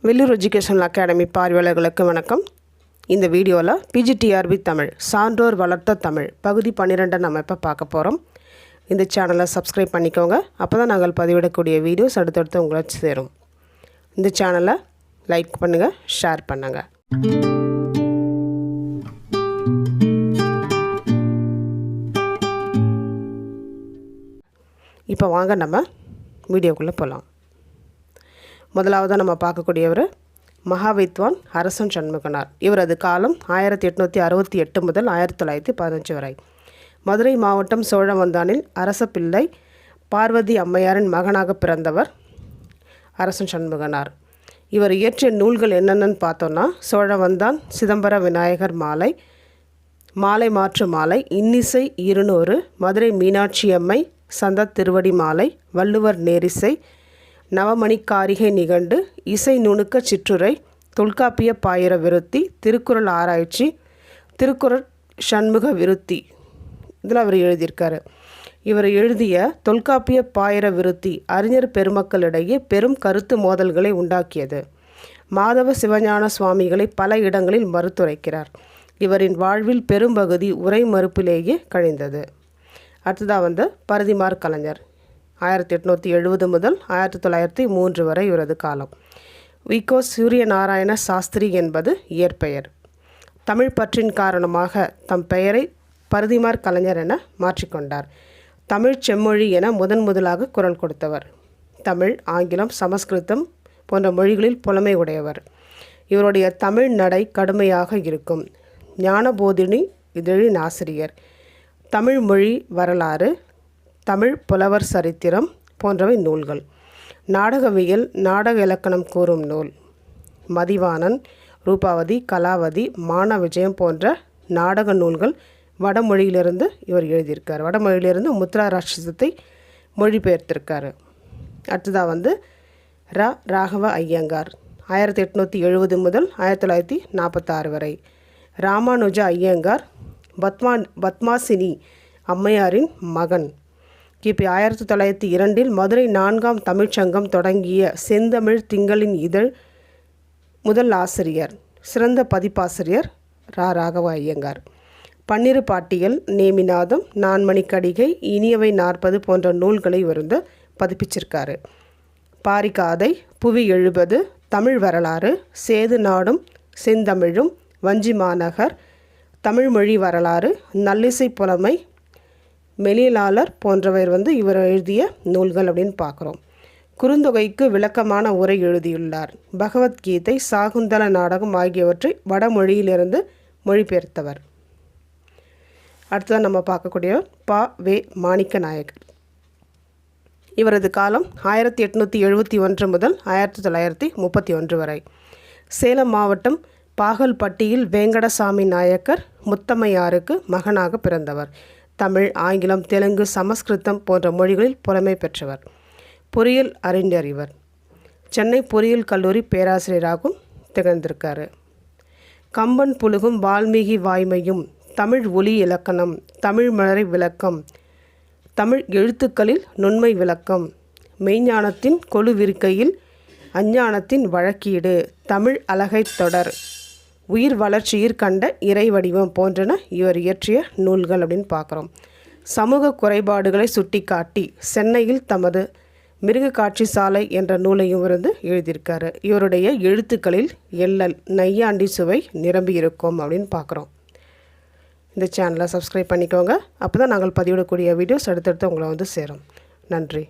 Vellur educational academy பார்வையாளர்களுக்கு வணக்கம். இந்த வீடியோவில் பிஜிடிஆர்பி தமிழ் சான்றோர் வளர்த்த தமிழ் பகுதி 12 நம்ம இப்போ பார்க்க போகிறோம். இந்த சேனலை சப்ஸ்கிரைப் பண்ணிக்கோங்க. அப்போ தான் நாங்கள் பதிவிடக்கூடிய வீடியோஸ் அடுத்தடுத்து உங்களை சேரும். இந்த சேனலை லைக் பண்ணுங்கள், ஷேர் பண்ணுங்கள். இப்போ வாங்க நம்ம வீடியோக்குள்ளே போகலாம். முதலாவதாக நம்ம பார்க்கக்கூடியவர் மகாவித்வான் அரசன் சண்முகனார். இவரது காலம் 1868 முதல் 1915 வரை. மதுரை மாவட்டம் சோழவந்தானில் அரசப்பிள்ளை பார்வதி அம்மையாரின் மகனாக பிறந்தவர் அரசன் சண்முகனார். இவர் இயற்றிய நூல்கள் என்னென்னு பார்த்தோன்னா சோழவந்தான், சிதம்பர விநாயகர் மாலை, மாலை மாற்று மாலை, இன்னிசை 200, மதுரை மீனாட்சி அம்மை, சந்த திருவடி மாலை, வள்ளுவர் நேரிசை, நவமணிக்காரிகை நிகண்டு, இசை நுணுக்க சிற்றுரை, தொல்காப்பிய பாயிர விருத்தி, திருக்குறள் ஆராய்ச்சி, திருக்குறள் சண்முக விருத்தி, இதில் அவர் எழுதியிருக்காரு. இவர் எழுதிய தொல்காப்பிய பாயிர விருத்தி அறிஞர் பெருமக்களிடையே பெரும் கருத்து மோதல்களை உண்டாக்கியது. மாதவ சிவஞான சுவாமிகளை பல இடங்களில் மறுத்துரைக்கிறார். இவரின் வாழ்வில் பெரும்பகுதி உரை மறுப்பிலேயே கழிந்தது. அடுத்ததாக பரதிமார் கலைஞர். 1870 முதல் 1903 வரை இவரது காலம். விகோ சூரியநாராயண சாஸ்திரி என்பது இயற்பெயர். தமிழ் பற்றின் காரணமாக தம் பெயரை பரதிமார் கலைஞர் என மாற்றிக்கொண்டார். தமிழ் செம்மொழி என முதலாக குரல் கொடுத்தவர். தமிழ், ஆங்கிலம், சமஸ்கிருதம் போன்ற மொழிகளில் புலமை உடையவர். இவருடைய தமிழ் நடை கடுமையாக இருக்கும். ஞானபோதினி இதழின் ஆசிரியர். தமிழ் மொழி வரலாறு, தமிழ் புலவர் சரித்திரம் போன்றவை நூல்கள். நாடகவியல், நாடக இலக்கணம் கூறும் நூல். மதிவாணன், ரூபாவதி, கலாவதி, மான விஜயம் போன்ற நாடக நூல்கள் வடமொழியிலிருந்து இவர் எழுதியிருக்கார். வடமொழியிலிருந்து முத்ரா ராட்சசத்தை மொழிபெயர்த்திருக்கார். அடுத்ததாக ராகவ ஐயங்கார். 1870 முதல் 1946 வரை. ராமானுஜ ஐயங்கார் பத்மாசினி அம்மையாரின் மகன். கிபி 1902 மதுரை 4ஆம் தமிழ்ச்சங்கம் தொடங்கிய செந்தமிழ் திங்களின் இதழ் முதல் ஆசிரியர், சிறந்த பதிப்பாசிரியர் ராகவ ஐயங்கார். பன்னிரு பாட்டியல், நேமிநாதம், நான்மணிக்கடிகை, இனியவை 40 போன்ற நூல்களை பதிப்பிச்சிருக்காரு. பாரிகாதை, புவி 70, தமிழ் வரலாறு, சேது நாடும் செந்தமிழும், வஞ்சி மாநகர், தமிழ் மொழி வரலாறு, நல்லிசை புலமை, மெலியலாளர் போன்றவை இவர் எழுதிய நூல்கள் அப்படின்னு பார்க்குறோம். குறுந்தொகைக்கு விளக்கமான உரை எழுதியுள்ளார். பகவத்கீதை, சாகுந்தல நாடகம் ஆகியவற்றை வடமொழியிலிருந்து மொழிபெயர்த்தவர். அடுத்ததான் நம்ம பார்க்கக்கூடிய வே மாணிக்க நாயக்கர். இவரது காலம் 1871 முதல் 1931 வரை. சேலம் மாவட்டம் பாகல்பட்டியில் வேங்கடசாமி நாயக்கர் முத்தம்மையாருக்கு மகனாக பிறந்தவர். தமிழ், ஆங்கிலம், தெலுங்கு, சமஸ்கிருதம் போன்ற மொழிகளில் புலமை பெற்றவர். பொறியியல் அறிஞர் இவர். சென்னை பொறியியல் கல்லூரி பேராசிரியராகவும் திகழ்ந்திருக்காரு. கம்பன் புலுகும் வால்மீகி வாய்மையும், தமிழ் ஒலி இலக்கணம், தமிழ் மலரை விளக்கம், தமிழ் எழுத்துக்களில் நுண்மை விளக்கம், மெய்ஞானத்தின் கொலுவிருக்கையில் அஞ்ஞானத்தின் வழக்கீடு, தமிழ் அழகை தொடர், உயிர் வளர்ச்சியிற் கண்ட இறை வடிவம் போன்றன இவர் இயற்றிய நூல்கள் அப்படின்னு பார்க்குறோம். சமூக குறைபாடுகளை சுட்டி காட்டி சென்னையில் தமது மிருக காட்சி சாலை என்ற நூலையும் எழுதியிருக்காரு. இவருடைய எழுத்துக்களில் எள்ளல், நையாண்டி சுவை நிரம்பி இருக்கும் அப்படின்னு பார்க்குறோம். இந்த சேனலை சப்ஸ்கிரைப் பண்ணிக்கோங்க. அப்போ தான் நாங்கள் பதிவிடக்கூடிய வீடியோஸ் அடுத்தடுத்து உங்களை சேரும். நன்றி.